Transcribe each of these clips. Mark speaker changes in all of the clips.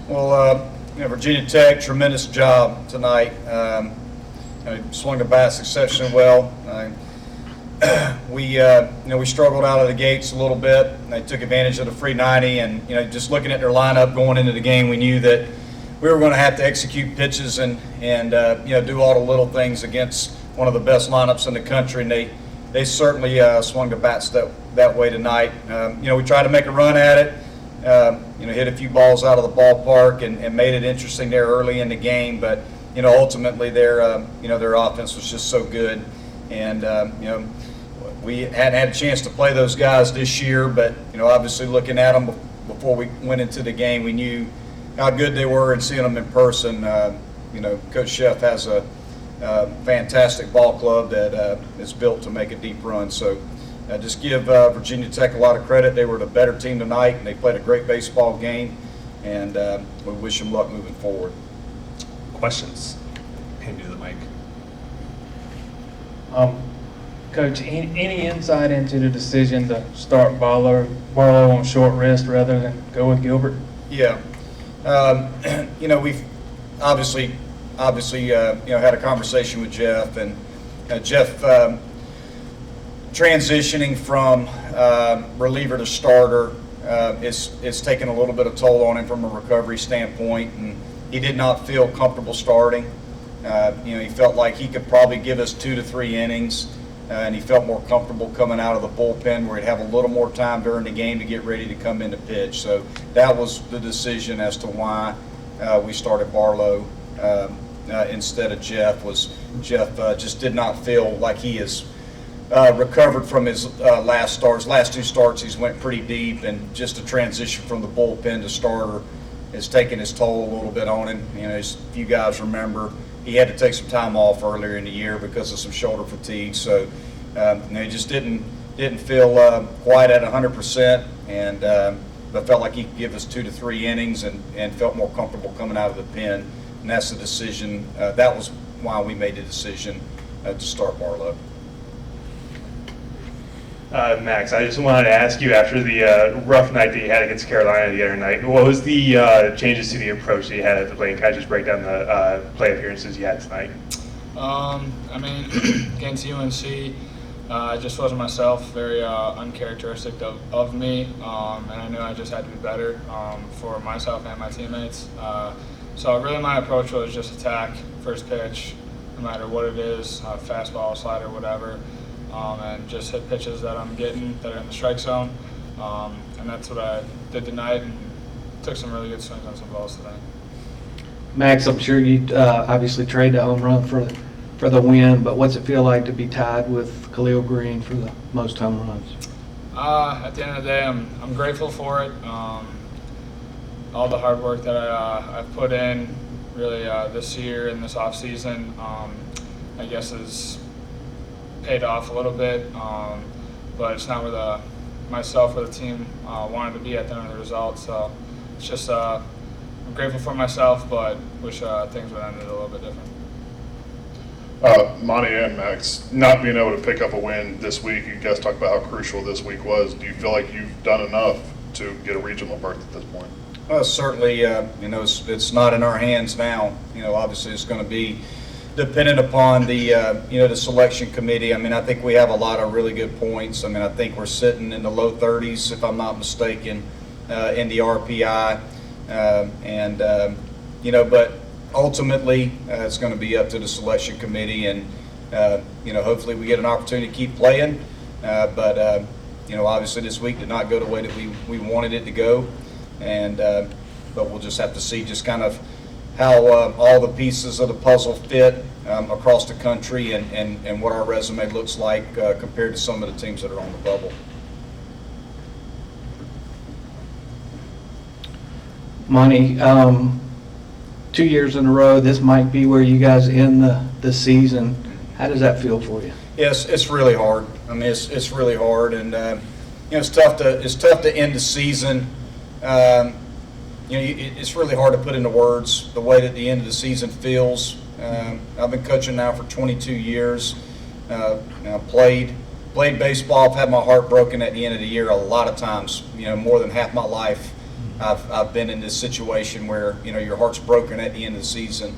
Speaker 1: Well, Virginia Tech, tremendous job tonight. Swung the bats exceptionally well. We struggled out of the gates a little bit. They took advantage of the free 90, and just looking at their lineup going into the game, we knew that we were going to have to execute pitches and do all the little things against one of the best lineups in the country, and they certainly swung the bats that way tonight. We tried to make a run at it. Hit a few balls out of the ballpark and made it interesting there early in the game. But ultimately their offense was just so good, and we hadn't had a chance to play those guys this year. But obviously looking at them before we went into the game, we knew how good they were, and seeing them in person. Coach Sheff has a fantastic ball club that is built to make a deep run. So. Just give Virginia Tech a lot of credit. They were the better team tonight, and they played a great baseball game, and we wish them luck moving forward.
Speaker 2: Questions? Hand you the mic.
Speaker 3: Coach, any insight into the decision to start Barlow on short rest rather than go with Gilbert?
Speaker 1: Yeah. We've obviously had a conversation with Jeff, and Jeff transitioning from reliever to starter it's taken a little bit of toll on him from a recovery standpoint, and he did not feel comfortable starting. He felt like he could probably give us 2 to 3 innings, and he felt more comfortable coming out of the bullpen where he'd have a little more time during the game to get ready to come in to pitch. So that was the decision as to why we started Barlow instead of Jeff. Jeff just did not feel like he is recovered from his last 2 starts. He's went pretty deep, and just the transition from the bullpen to starter has taken his toll a little bit on him. As you guys remember, he had to take some time off earlier in the year because of some shoulder fatigue. So he just didn't feel quite at 100%, and but felt like he could give us 2 to 3 innings and felt more comfortable coming out of the pen. And that's the decision. That was why we made the decision to start Barlow.
Speaker 2: Max, I just wanted to ask you, after the rough night that you had against Carolina the other night, what was the changes to the approach that you had at the plate? Kind of just break down the play appearances you had tonight.
Speaker 4: Against UNC, I just wasn't myself, very uncharacteristic of me, and I knew I just had to be better for myself and my teammates. So really my approach was just attack, first pitch, no matter what it is, fastball, slider, whatever. And just hit pitches that I'm getting that are in the strike zone. And that's what I did tonight, and took some really good swings on some balls today.
Speaker 5: Max, I'm sure you obviously traded a home run for the win, but what's it feel like to be tied with Khalil Green for the most home runs?
Speaker 4: At the end of the day, I'm grateful for it. All the hard work that I've put in really this year and this off season, I guess is paid off a little bit, but it's not where myself or the team wanted to be at the end of the result. So it's just I'm grateful for myself, but wish things would have ended a little bit different.
Speaker 6: Monte and Max, not being able to pick up a win this week, you guys talked about how crucial this week was. Do you feel like you've done enough to get a regional berth at this point?
Speaker 1: Well, certainly, it's not in our hands now. Obviously it's going to be dependent upon the the selection committee. I think we have a lot of really good points. I think we're sitting in the low 30s, if I'm not mistaken, in the RPI, but ultimately it's going to be up to the selection committee, and hopefully we get an opportunity to keep playing. But obviously this week did not go the way that we wanted it to go, and but we'll just have to see just kind of how all the pieces of the puzzle fit across the country, and what our resume looks like compared to some of the teams that are on the bubble.
Speaker 5: Monte, 2 years in a row, this might be where you guys end the season. How does that feel for you?
Speaker 1: Yes, it's really hard. It's really hard, and it's tough to end the season. It's really hard to put into words the way that the end of the season feels. I've been coaching now for 22 years. Played baseball. I've had my heart broken at the end of the year a lot of times. More than half my life I've been in this situation where, your heart's broken at the end of the season.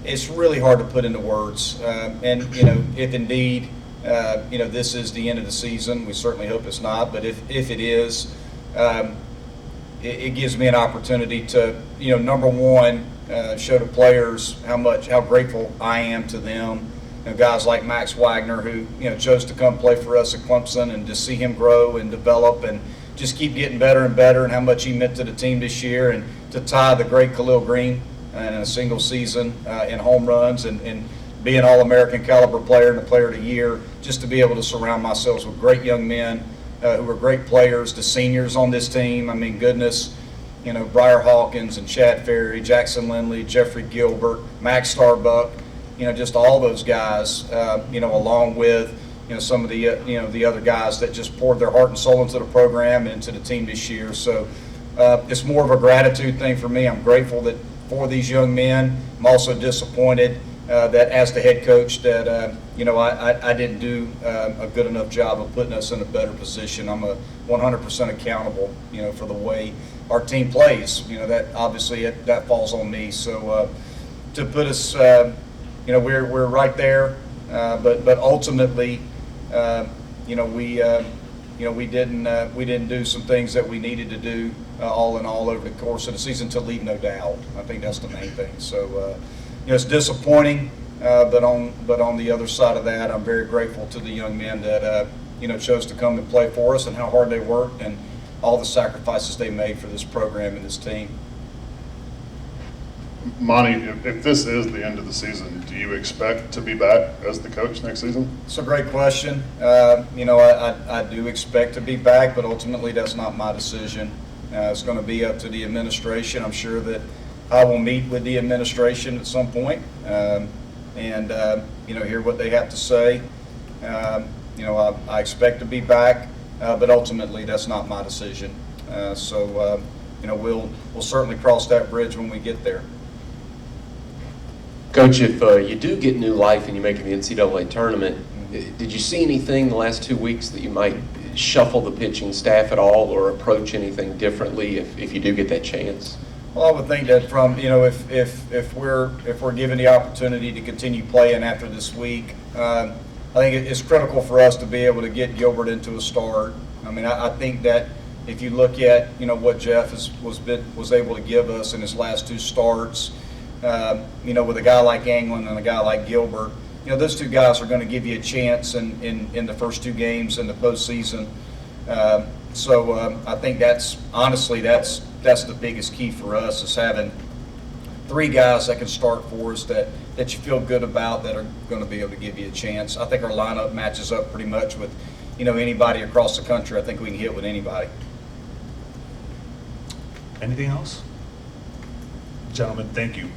Speaker 1: It's really hard to put into words. And, if indeed, this is the end of the season, we certainly hope it's not, but if it is, it gives me an opportunity to, number one, show the players how grateful I am to them. Guys like Max Wagner, who chose to come play for us at Clemson, and to see him grow and develop and just keep getting better and better, and how much he meant to the team this year, and to tie the great Khalil Green in a single season in home runs, and be an All-American caliber player and the Player of the Year, just to be able to surround myself with great young men who are great players. The seniors on this team, I mean, goodness, Briar Hawkins and Chad Ferry, Jackson Lindley, Jeffrey Gilbert, Max Starbuck, just all those guys, along with, some of the, the other guys that just poured their heart and soul into the program and into the team this year. So it's more of a gratitude thing for me. I'm grateful for these young men. I'm also disappointed that as the head coach that, I didn't do a good enough job of putting us in a better position. I'm 100% accountable, for the way our team plays. That obviously that falls on me. So to put us, we're right there, but ultimately, we didn't do some things that we needed to do all in all over the course of the season to leave no doubt. I think that's the main thing. So it's disappointing, but on the other side of that, I'm very grateful to the young men that chose to come and play for us, and how hard they worked and all the sacrifices they made for this program and this team.
Speaker 6: Monty, if this is the end of the season, do you expect to be back as the coach next season?
Speaker 1: It's a great question. I do expect to be back, but ultimately that's not my decision. It's going to be up to the administration. I'm sure that I will meet with the administration at some point, and hear what they have to say. I expect to be back, but ultimately that's not my decision. We'll certainly cross that bridge when we get there.
Speaker 7: Coach, if you do get new life and you make it to the NCAA tournament, did you see anything the last 2 weeks that you might shuffle the pitching staff at all, or approach anything differently if you do get that chance?
Speaker 1: Well, I would think that from, if we're given the opportunity to continue playing after this week, I think it's critical for us to be able to get Gilbert into a start. I mean, I think that if you look at, what Jeff was able to give us in his last two starts, with a guy like Anglin and a guy like Gilbert, those two guys are going to give you a chance in the first two games in the postseason. I think that's the biggest key for us, is having three guys that can start for us that you feel good about, that are going to be able to give you a chance. I think our lineup matches up pretty much with, anybody across the country. I think we can hit with anybody.
Speaker 8: Anything else? Gentlemen, thank you.